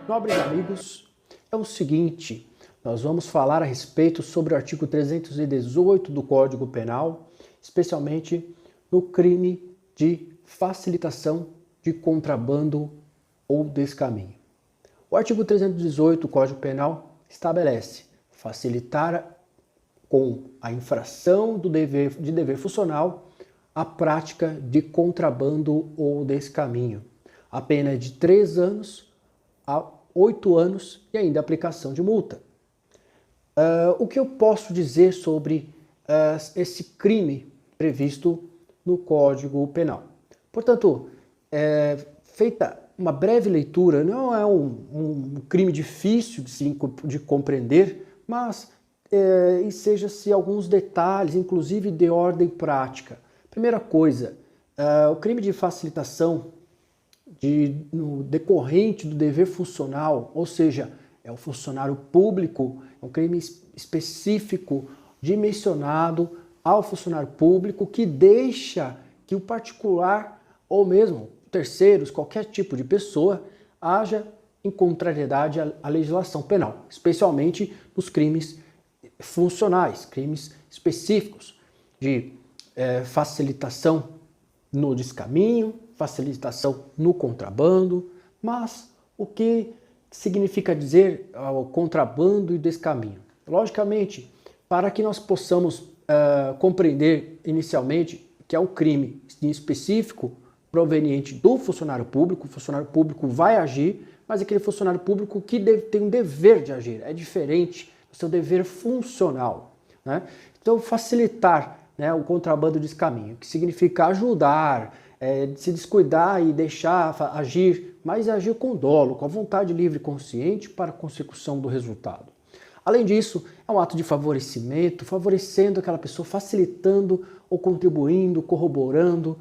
Nobres amigos, é o seguinte, nós vamos falar a respeito sobre o artigo 318 do Código Penal, especialmente no crime de facilitação de contrabando ou descaminho. O artigo 318 do Código Penal estabelece facilitar com a infração de dever funcional a prática de contrabando ou descaminho. A pena é de 3 anos a 8 anos e ainda aplicação de multa. O que eu posso dizer sobre esse crime previsto no Código Penal? Portanto, feita uma breve leitura, não é um crime difícil de compreender, mas enseja-se alguns detalhes, inclusive de ordem prática. Primeira coisa, o crime de facilitação no decorrente do dever funcional, ou seja, é o funcionário público, é um crime específico dimensionado ao funcionário público que deixa que o particular ou mesmo terceiros, qualquer tipo de pessoa, haja em contrariedade à legislação penal, especialmente nos crimes funcionais, crimes específicos de facilitação no descaminho, facilitação no contrabando, mas o que significa dizer o contrabando e descaminho? Logicamente, para que nós possamos compreender inicialmente que é um crime específico proveniente do funcionário público, o funcionário público vai agir, mas aquele funcionário público que tem um dever de agir, é diferente do seu dever funcional, né? Então, facilitar, né, o contrabando e descaminho, que significa ajudar, se descuidar e deixar agir, mas agir com dolo, com a vontade livre e consciente para a consecução do resultado. Além disso, é um ato de favorecimento, favorecendo aquela pessoa, facilitando ou contribuindo, corroborando.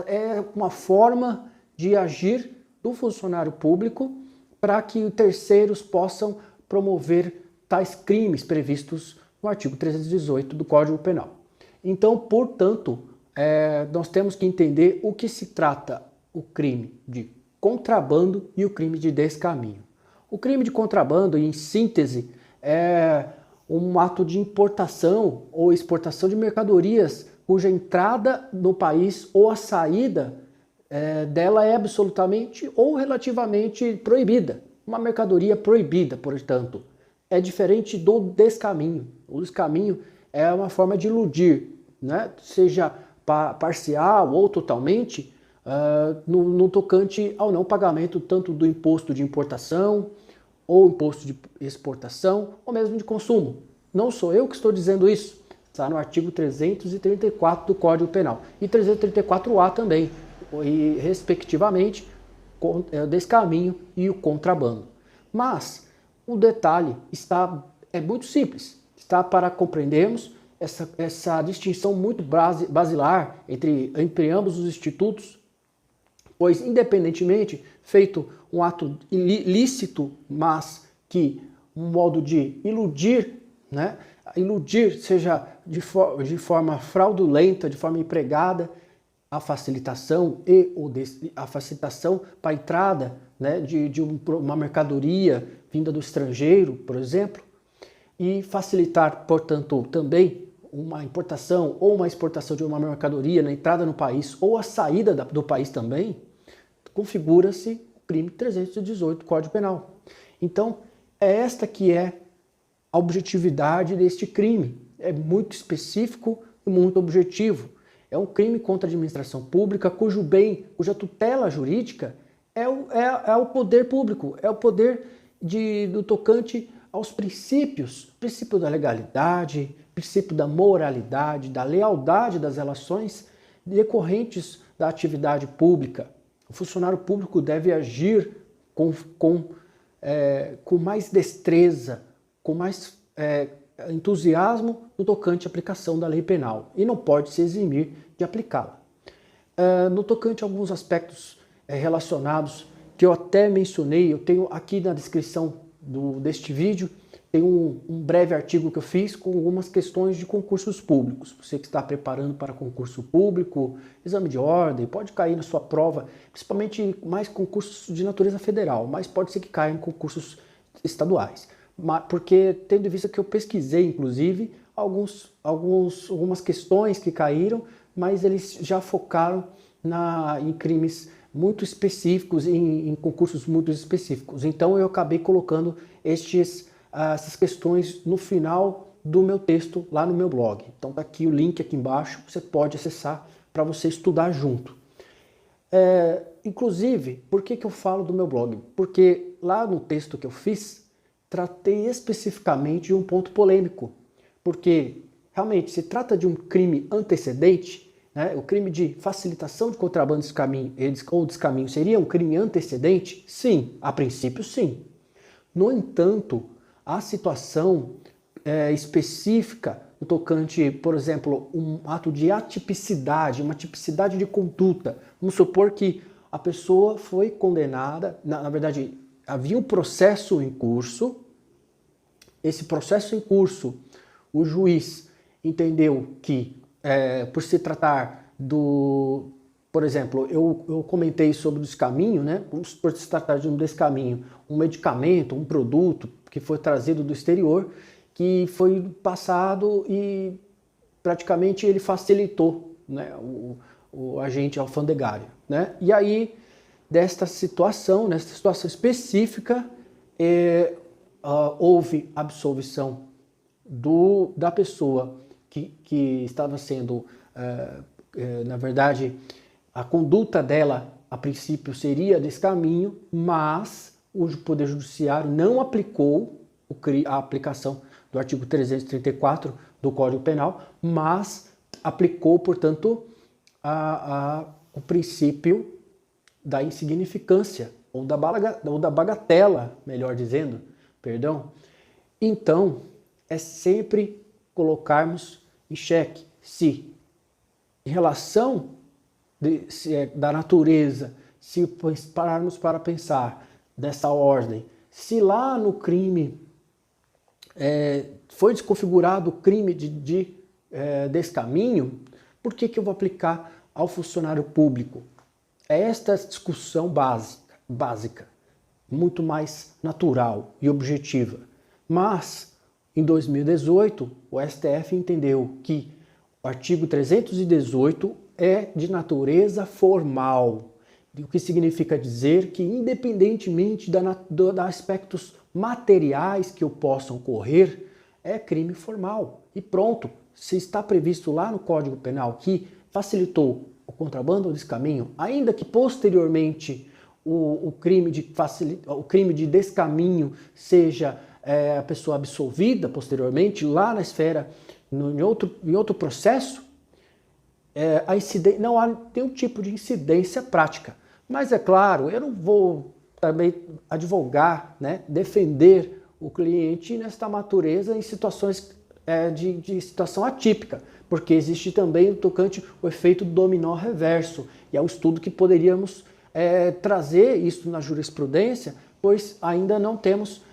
É uma forma de agir do funcionário público para que terceiros possam promover tais crimes previstos no artigo 318 do Código Penal. Então, portanto, nós temos que entender o que se trata o crime de contrabando e o crime de descaminho. O crime de contrabando, em síntese, é um ato de importação ou exportação de mercadorias cuja entrada no país ou a saída dela é absolutamente ou relativamente proibida. Uma mercadoria proibida, portanto, é diferente do descaminho. O descaminho é uma forma de iludir, né? Seja parcial ou totalmente, no tocante ao não pagamento tanto do imposto de importação, ou imposto de exportação, ou mesmo de consumo. Não sou eu que estou dizendo isso, está no artigo 334 do Código Penal, e 334-A também, e respectivamente, o descaminho e o contrabando. Mas o detalhe é muito simples, está para compreendermos essa distinção muito basilar entre ambos os institutos, pois independentemente feito um ato ilícito, mas que um modo de iludir, né? Iludir seja de forma fraudulenta, de forma empregada, a facilitação a facilitação para a entrada, né, de uma mercadoria vinda do estrangeiro, por exemplo, e facilitar, portanto, também uma importação ou uma exportação de uma mercadoria na entrada no país ou a saída do país também, configura-se o crime 318 do Código Penal. Então, é esta que é a objetividade deste crime. É muito específico e muito objetivo. É um crime contra a administração pública cujo bem, cuja tutela jurídica é o poder público, é o poder do tocante aos princípios, princípio da legalidade, princípio da moralidade, da lealdade das relações decorrentes da atividade pública. O funcionário público deve agir com mais destreza, com mais entusiasmo no tocante à aplicação da lei penal e não pode se eximir de aplicá-la. No tocante a alguns aspectos relacionados que eu até mencionei, eu tenho aqui na descrição deste vídeo, tem um breve artigo que eu fiz com algumas questões de concursos públicos. Você que está preparando para concurso público, exame de ordem, pode cair na sua prova, principalmente mais concursos de natureza federal, mas pode ser que caia em concursos estaduais. Porque tendo em vista que eu pesquisei, inclusive, algumas questões que caíram, mas eles já focaram em crimes muito específicos, em concursos muito específicos. Então eu acabei colocando essas questões no final do meu texto lá no meu blog. Então tá aqui o link aqui embaixo, você pode acessar para você estudar junto. Inclusive, por que eu falo do meu blog? Porque lá no texto que eu fiz, tratei especificamente de um ponto polêmico. Porque realmente se trata de um crime antecedente, né? O crime de facilitação de contrabando ou descaminho seria um crime antecedente? Sim, a princípio sim. No entanto, a situação específica no tocante, por exemplo, um ato de atipicidade, uma tipicidade de conduta. Vamos supor que a pessoa foi condenada, na verdade, havia um processo em curso. Esse processo em curso, o juiz entendeu que, por se tratar por exemplo, eu comentei sobre o descaminho, né? Por se tratar de um descaminho, um medicamento, um produto que foi trazido do exterior, que foi passado e praticamente ele facilitou, né, o agente alfandegário, né? E aí, nesta situação específica, houve absolvição da pessoa que estava sendo, na verdade, a conduta dela, a princípio, seria descaminho, mas o Poder Judiciário não aplicou a aplicação do artigo 334 do Código Penal, mas aplicou, portanto, o princípio da insignificância, ou da bagatela, melhor dizendo, perdão. Então, é sempre colocarmos em xeque se, em relação da natureza, se pararmos para pensar dessa ordem, se lá no crime foi desconfigurado o crime de descaminho, por que eu vou aplicar ao funcionário público? É esta discussão básica, muito mais natural e objetiva. Mas, em 2018, o STF entendeu que o artigo 318 é de natureza formal, o que significa dizer que, independentemente de aspectos materiais que possam ocorrer, é crime formal. E pronto, se está previsto lá no Código Penal que facilitou o contrabando ou descaminho, ainda que posteriormente o crime de descaminho seja a pessoa absolvida posteriormente, lá na esfera, em outro processo, não há nenhum tipo de incidência prática. Mas é claro, eu não vou também advogar, né, defender o cliente nesta natureza em situações de situação atípica, porque existe também o tocante o efeito dominó reverso, e é um estudo que poderíamos trazer isso na jurisprudência, pois ainda não temos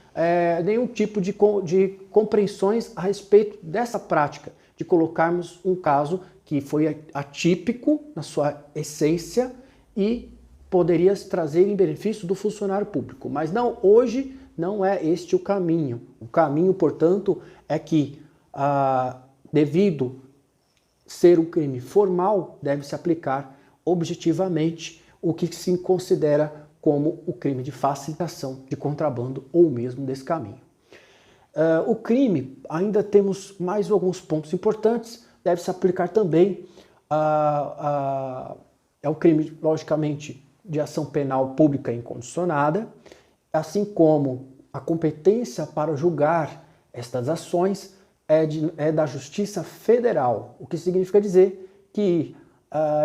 nenhum tipo de compreensões a respeito dessa prática, de colocarmos um caso que foi atípico na sua essência e poderia trazer em benefício do funcionário público. Mas não, hoje não é este o caminho. O caminho, portanto, é que, devido ser um crime formal, deve-se aplicar objetivamente o que se considera como o crime de facilitação de contrabando ou mesmo descaminho. O crime, ainda temos mais alguns pontos importantes, deve-se aplicar também, é o crime, logicamente, de ação penal pública incondicionada, assim como a competência para julgar estas ações é da Justiça Federal, o que significa dizer que,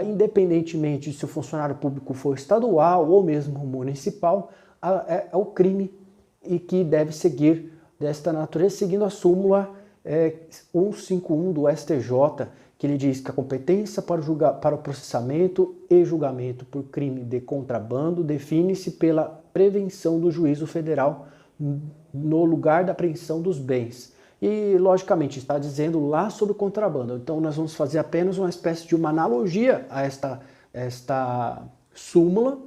independentemente de se o funcionário público for estadual ou mesmo municipal, é o crime e que deve seguir desta natureza, seguindo a súmula 151 do STJ, que ele diz que a competência para o processamento e julgamento por crime de contrabando define-se pela prevenção do juízo federal no lugar da apreensão dos bens. E, logicamente, está dizendo lá sobre o contrabando. Então, nós vamos fazer apenas uma espécie de uma analogia a esta súmula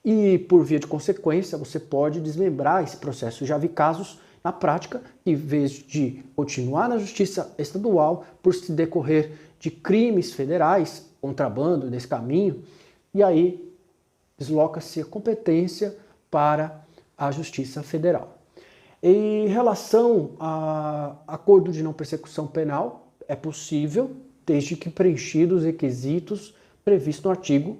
e, por via de consequência, você pode desmembrar esse processo. Eu já vi casos na prática, em vez de continuar na justiça estadual, por se decorrer de crimes federais, contrabando nesse caminho, e aí desloca-se a competência para a Justiça Federal. Em relação a acordo de não persecução penal, é possível, desde que preenchidos os requisitos previstos no artigo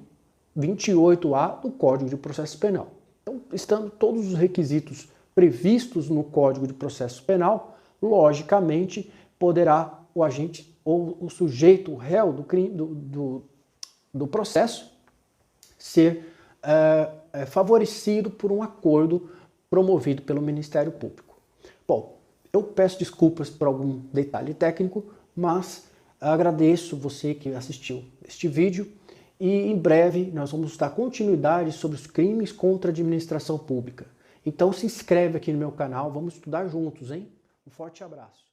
28A do Código de Processo Penal. Então, estando todos os requisitos previstos no Código de Processo Penal, logicamente poderá o agente ou o sujeito, o réu do crime, do processo, ser favorecido por um acordo promovido pelo Ministério Público. Bom, eu peço desculpas por algum detalhe técnico, mas agradeço você que assistiu este vídeo e em breve nós vamos dar continuidade sobre os crimes contra a administração pública. Então se inscreve aqui no meu canal, vamos estudar juntos, hein? Um forte abraço.